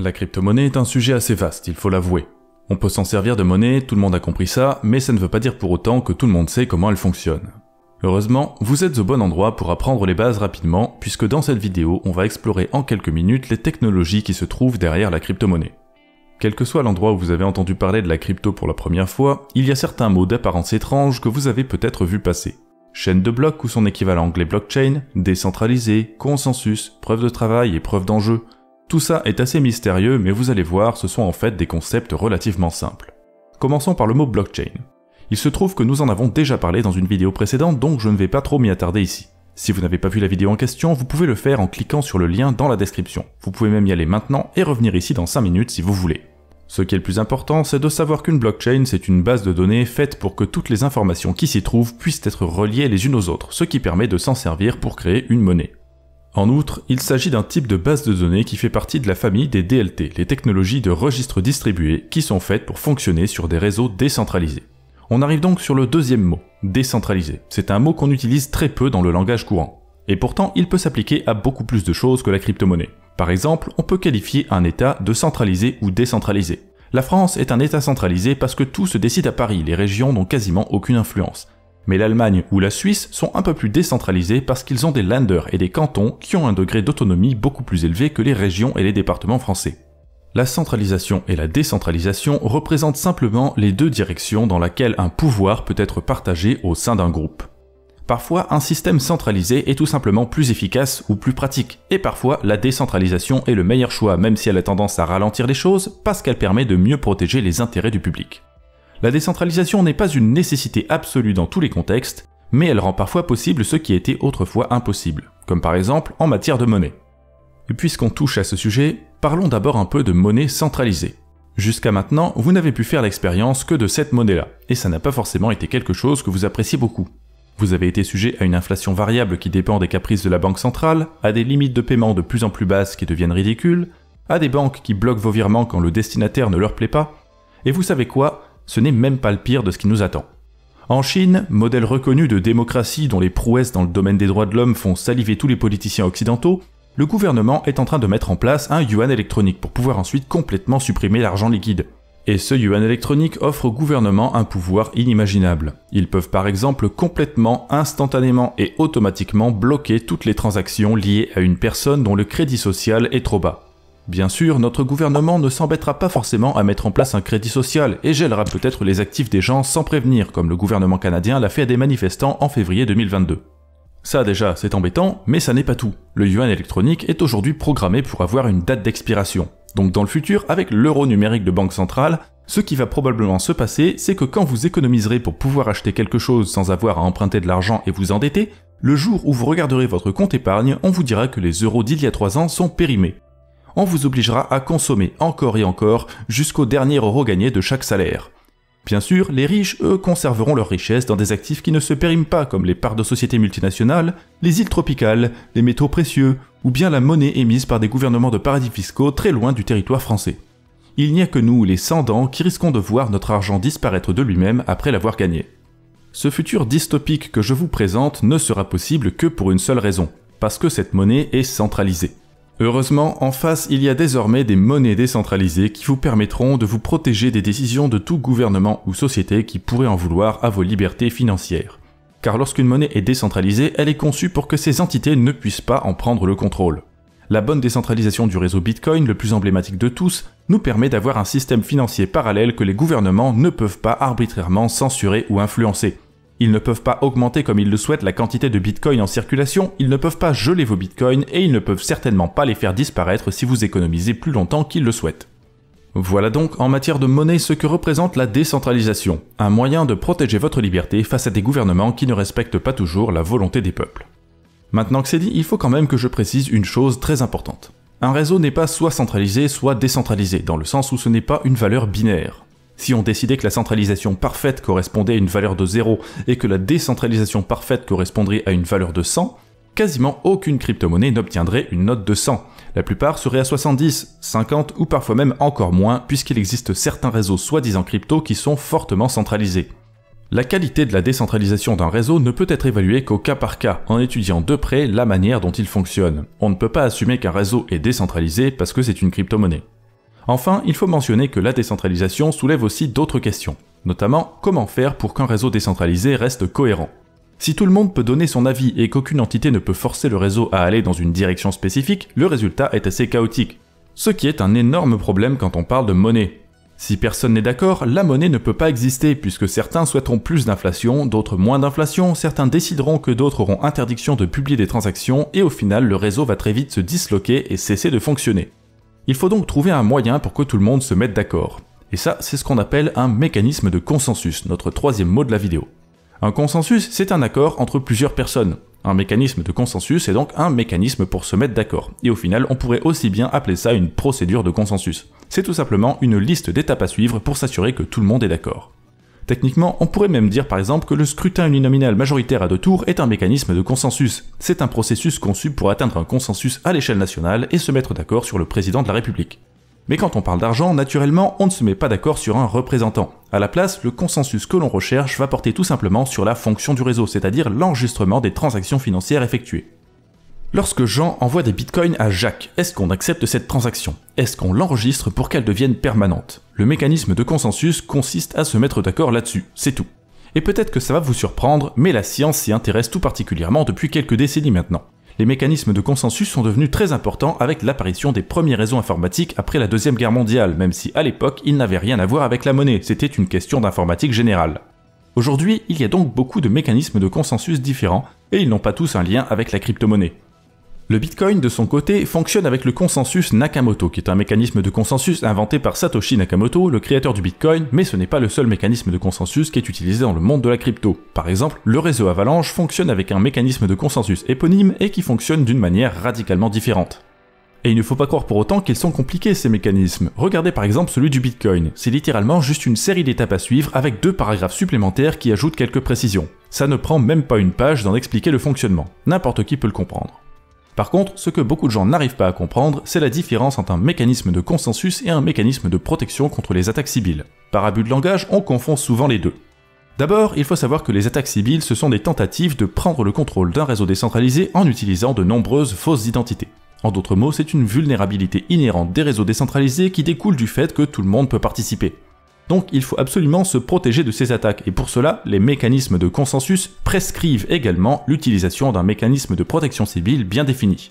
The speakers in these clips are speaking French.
La crypto-monnaie est un sujet assez vaste, il faut l'avouer. On peut s'en servir de monnaie, tout le monde a compris ça, mais ça ne veut pas dire pour autant que tout le monde sait comment elle fonctionne. Heureusement, vous êtes au bon endroit pour apprendre les bases rapidement, puisque dans cette vidéo, on va explorer en quelques minutes les technologies qui se trouvent derrière la crypto-monnaie. Quel que soit l'endroit où vous avez entendu parler de la crypto pour la première fois, il y a certains mots d'apparence étrange que vous avez peut-être vu passer. Chaîne de blocs ou son équivalent anglais blockchain, décentralisé, consensus, preuve de travail et preuve d'enjeu. Tout ça est assez mystérieux, mais vous allez voir, ce sont en fait des concepts relativement simples. Commençons par le mot blockchain. Il se trouve que nous en avons déjà parlé dans une vidéo précédente, donc je ne vais pas trop m'y attarder ici. Si vous n'avez pas vu la vidéo en question, vous pouvez le faire en cliquant sur le lien dans la description. Vous pouvez même y aller maintenant et revenir ici dans 5 minutes si vous voulez. Ce qui est le plus important, c'est de savoir qu'une blockchain, c'est une base de données faite pour que toutes les informations qui s'y trouvent puissent être reliées les unes aux autres, ce qui permet de s'en servir pour créer une monnaie. En outre, il s'agit d'un type de base de données qui fait partie de la famille des DLT, les technologies de registres distribués, qui sont faites pour fonctionner sur des réseaux décentralisés. On arrive donc sur le deuxième mot, décentralisé. C'est un mot qu'on utilise très peu dans le langage courant. Et pourtant, il peut s'appliquer à beaucoup plus de choses que la crypto-monnaie. Par exemple, on peut qualifier un État de centralisé ou décentralisé. La France est un État centralisé parce que tout se décide à Paris, les régions n'ont quasiment aucune influence. Mais l'Allemagne ou la Suisse sont un peu plus décentralisés parce qu'ils ont des Länder et des cantons qui ont un degré d'autonomie beaucoup plus élevé que les régions et les départements français. La centralisation et la décentralisation représentent simplement les deux directions dans lesquelles un pouvoir peut être partagé au sein d'un groupe. Parfois, un système centralisé est tout simplement plus efficace ou plus pratique, et parfois la décentralisation est le meilleur choix même si elle a tendance à ralentir les choses parce qu'elle permet de mieux protéger les intérêts du public. La décentralisation n'est pas une nécessité absolue dans tous les contextes, mais elle rend parfois possible ce qui était autrefois impossible, comme par exemple en matière de monnaie. Et puisqu'on touche à ce sujet, parlons d'abord un peu de monnaie centralisée. Jusqu'à maintenant, vous n'avez pu faire l'expérience que de cette monnaie-là, et ça n'a pas forcément été quelque chose que vous appréciez beaucoup. Vous avez été sujet à une inflation variable qui dépend des caprices de la banque centrale, à des limites de paiement de plus en plus basses qui deviennent ridicules, à des banques qui bloquent vos virements quand le destinataire ne leur plaît pas, et vous savez quoi ? Ce n'est même pas le pire de ce qui nous attend. En Chine, modèle reconnu de démocratie dont les prouesses dans le domaine des droits de l'homme font saliver tous les politiciens occidentaux, le gouvernement est en train de mettre en place un yuan électronique pour pouvoir ensuite complètement supprimer l'argent liquide. Et ce yuan électronique offre au gouvernement un pouvoir inimaginable. Ils peuvent par exemple complètement, instantanément et automatiquement bloquer toutes les transactions liées à une personne dont le crédit social est trop bas. Bien sûr, notre gouvernement ne s'embêtera pas forcément à mettre en place un crédit social et gèlera peut-être les actifs des gens sans prévenir, comme le gouvernement canadien l'a fait à des manifestants en février 2022. Ça déjà, c'est embêtant, mais ça n'est pas tout. Le yuan électronique est aujourd'hui programmé pour avoir une date d'expiration. Donc dans le futur, avec l'euro numérique de banque centrale, ce qui va probablement se passer, c'est que quand vous économiserez pour pouvoir acheter quelque chose sans avoir à emprunter de l'argent et vous endetter, le jour où vous regarderez votre compte épargne, on vous dira que les euros d'il y a 3 ans sont périmés. On vous obligera à consommer encore et encore jusqu'au dernier euro gagné de chaque salaire. Bien sûr, les riches, eux, conserveront leur richesse dans des actifs qui ne se périment pas comme les parts de sociétés multinationales, les îles tropicales, les métaux précieux, ou bien la monnaie émise par des gouvernements de paradis fiscaux très loin du territoire français. Il n'y a que nous, les sans-dents, qui risquons de voir notre argent disparaître de lui-même après l'avoir gagné. Ce futur dystopique que je vous présente ne sera possible que pour une seule raison, parce que cette monnaie est centralisée. Heureusement, en face, il y a désormais des monnaies décentralisées qui vous permettront de vous protéger des décisions de tout gouvernement ou société qui pourrait en vouloir à vos libertés financières. Car lorsqu'une monnaie est décentralisée, elle est conçue pour que ces entités ne puissent pas en prendre le contrôle. La bonne décentralisation du réseau Bitcoin, le plus emblématique de tous, nous permet d'avoir un système financier parallèle que les gouvernements ne peuvent pas arbitrairement censurer ou influencer. Ils ne peuvent pas augmenter comme ils le souhaitent la quantité de bitcoin en circulation, ils ne peuvent pas geler vos bitcoins et ils ne peuvent certainement pas les faire disparaître si vous économisez plus longtemps qu'ils le souhaitent. Voilà donc en matière de monnaie ce que représente la décentralisation, un moyen de protéger votre liberté face à des gouvernements qui ne respectent pas toujours la volonté des peuples. Maintenant que c'est dit, il faut quand même que je précise une chose très importante. Un réseau n'est pas soit centralisé, soit décentralisé, dans le sens où ce n'est pas une valeur binaire. Si on décidait que la centralisation parfaite correspondait à une valeur de 0 et que la décentralisation parfaite correspondrait à une valeur de 100, quasiment aucune crypto-monnaie n'obtiendrait une note de 100. La plupart seraient à 70, 50 ou parfois même encore moins puisqu'il existe certains réseaux soi-disant crypto qui sont fortement centralisés. La qualité de la décentralisation d'un réseau ne peut être évaluée qu'au cas par cas, en étudiant de près la manière dont il fonctionne. On ne peut pas assumer qu'un réseau est décentralisé parce que c'est une crypto-monnaie. Enfin, il faut mentionner que la décentralisation soulève aussi d'autres questions, notamment comment faire pour qu'un réseau décentralisé reste cohérent. Si tout le monde peut donner son avis et qu'aucune entité ne peut forcer le réseau à aller dans une direction spécifique, le résultat est assez chaotique. Ce qui est un énorme problème quand on parle de monnaie. Si personne n'est d'accord, la monnaie ne peut pas exister puisque certains souhaiteront plus d'inflation, d'autres moins d'inflation, certains décideront que d'autres auront interdiction de publier des transactions et au final le réseau va très vite se disloquer et cesser de fonctionner. Il faut donc trouver un moyen pour que tout le monde se mette d'accord. Et ça, c'est ce qu'on appelle un mécanisme de consensus, notre troisième mot de la vidéo. Un consensus, c'est un accord entre plusieurs personnes. Un mécanisme de consensus est donc un mécanisme pour se mettre d'accord. Et au final, on pourrait aussi bien appeler ça une procédure de consensus. C'est tout simplement une liste d'étapes à suivre pour s'assurer que tout le monde est d'accord. Techniquement, on pourrait même dire par exemple que le scrutin uninominal majoritaire à 2 tours est un mécanisme de consensus. C'est un processus conçu pour atteindre un consensus à l'échelle nationale et se mettre d'accord sur le président de la République. Mais quand on parle d'argent, naturellement, on ne se met pas d'accord sur un représentant. À la place, le consensus que l'on recherche va porter tout simplement sur la fonction du réseau, c'est-à-dire l'enregistrement des transactions financières effectuées. Lorsque Jean envoie des bitcoins à Jacques, est-ce qu'on accepte cette transaction? Est-ce qu'on l'enregistre pour qu'elle devienne permanente? Le mécanisme de consensus consiste à se mettre d'accord là-dessus, c'est tout. Et peut-être que ça va vous surprendre, mais la science s'y intéresse tout particulièrement depuis quelques décennies maintenant. Les mécanismes de consensus sont devenus très importants avec l'apparition des premiers réseaux informatiques après la Deuxième Guerre mondiale, même si à l'époque ils n'avaient rien à voir avec la monnaie, c'était une question d'informatique générale. Aujourd'hui, il y a donc beaucoup de mécanismes de consensus différents, et ils n'ont pas tous un lien avec la crypto-monnaie. Le Bitcoin, de son côté, fonctionne avec le consensus Nakamoto, qui est un mécanisme de consensus inventé par Satoshi Nakamoto, le créateur du Bitcoin, mais ce n'est pas le seul mécanisme de consensus qui est utilisé dans le monde de la crypto. Par exemple, le réseau Avalanche fonctionne avec un mécanisme de consensus éponyme et qui fonctionne d'une manière radicalement différente. Et il ne faut pas croire pour autant qu'ils sont compliqués ces mécanismes. Regardez par exemple celui du Bitcoin, c'est littéralement juste une série d'étapes à suivre avec 2 paragraphes supplémentaires qui ajoutent quelques précisions. Ça ne prend même pas une page d'en expliquer le fonctionnement, n'importe qui peut le comprendre. Par contre, ce que beaucoup de gens n'arrivent pas à comprendre, c'est la différence entre un mécanisme de consensus et un mécanisme de protection contre les attaques civiles. Par abus de langage, on confond souvent les deux. D'abord, il faut savoir que les attaques civiles, ce sont des tentatives de prendre le contrôle d'un réseau décentralisé en utilisant de nombreuses fausses identités. En d'autres mots, c'est une vulnérabilité inhérente des réseaux décentralisés qui découle du fait que tout le monde peut participer. Donc il faut absolument se protéger de ces attaques, et pour cela, les mécanismes de consensus prescrivent également l'utilisation d'un mécanisme de protection civile bien défini.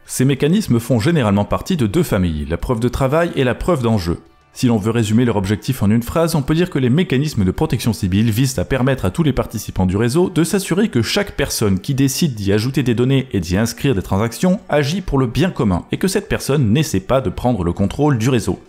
Ces mécanismes font généralement partie de 2 familles, la preuve de travail et la preuve d'enjeu. Si l'on veut résumer leur objectif en une phrase, on peut dire que les mécanismes de protection civile visent à permettre à tous les participants du réseau de s'assurer que chaque personne qui décide d'y ajouter des données et d'y inscrire des transactions agit pour le bien commun, et que cette personne n'essaie pas de prendre le contrôle du réseau.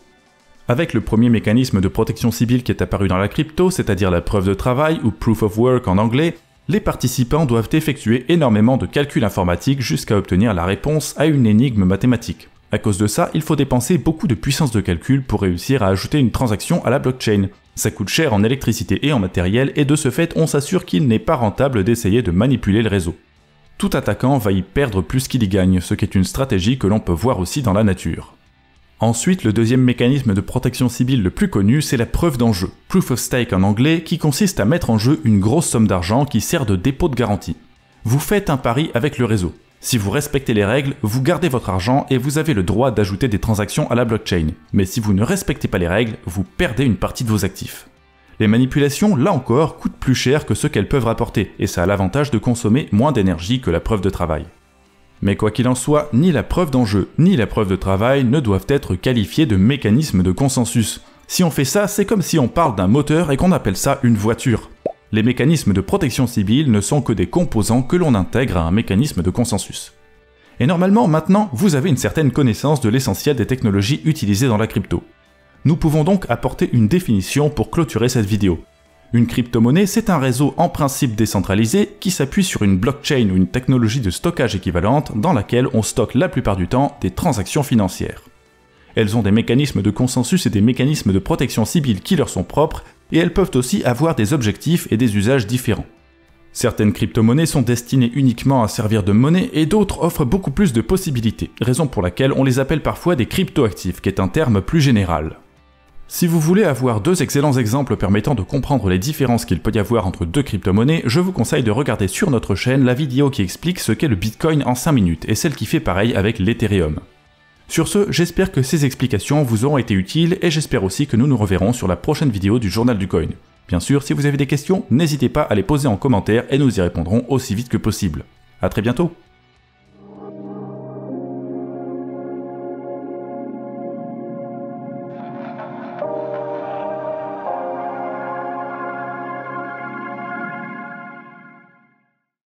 Avec le premier mécanisme de protection civile qui est apparu dans la crypto, c'est-à-dire la preuve de travail ou proof of work en anglais, les participants doivent effectuer énormément de calculs informatiques jusqu'à obtenir la réponse à une énigme mathématique. À cause de ça, il faut dépenser beaucoup de puissance de calcul pour réussir à ajouter une transaction à la blockchain. Ça coûte cher en électricité et en matériel, et de ce fait, on s'assure qu'il n'est pas rentable d'essayer de manipuler le réseau. Tout attaquant va y perdre plus qu'il y gagne, ce qui est une stratégie que l'on peut voir aussi dans la nature. Ensuite, le deuxième mécanisme de protection civile le plus connu, c'est la preuve d'enjeu, proof of stake en anglais, qui consiste à mettre en jeu une grosse somme d'argent qui sert de dépôt de garantie. Vous faites un pari avec le réseau. Si vous respectez les règles, vous gardez votre argent et vous avez le droit d'ajouter des transactions à la blockchain. Mais si vous ne respectez pas les règles, vous perdez une partie de vos actifs. Les manipulations, là encore, coûtent plus cher que ce qu'elles peuvent rapporter, et ça a l'avantage de consommer moins d'énergie que la preuve de travail. Mais quoi qu'il en soit, ni la preuve d'enjeu, ni la preuve de travail ne doivent être qualifiées de mécanismes de consensus. Si on fait ça, c'est comme si on parle d'un moteur et qu'on appelle ça une voiture. Les mécanismes de protection civile ne sont que des composants que l'on intègre à un mécanisme de consensus. Et normalement, maintenant, vous avez une certaine connaissance de l'essentiel des technologies utilisées dans la crypto. Nous pouvons donc apporter une définition pour clôturer cette vidéo. Une crypto-monnaie, c'est un réseau en principe décentralisé qui s'appuie sur une blockchain ou une technologie de stockage équivalente dans laquelle on stocke la plupart du temps des transactions financières. Elles ont des mécanismes de consensus et des mécanismes de protection civile qui leur sont propres, et elles peuvent aussi avoir des objectifs et des usages différents. Certaines crypto-monnaies sont destinées uniquement à servir de monnaie et d'autres offrent beaucoup plus de possibilités, raison pour laquelle on les appelle parfois des crypto-actifs, qui est un terme plus général. Si vous voulez avoir 2 excellents exemples permettant de comprendre les différences qu'il peut y avoir entre 2 crypto-monnaies, je vous conseille de regarder sur notre chaîne la vidéo qui explique ce qu'est le Bitcoin en 5 minutes et celle qui fait pareil avec l'Ethereum. Sur ce, j'espère que ces explications vous auront été utiles et j'espère aussi que nous nous reverrons sur la prochaine vidéo du Journal du Coin. Bien sûr, si vous avez des questions, n'hésitez pas à les poser en commentaire et nous y répondrons aussi vite que possible. A très bientôt!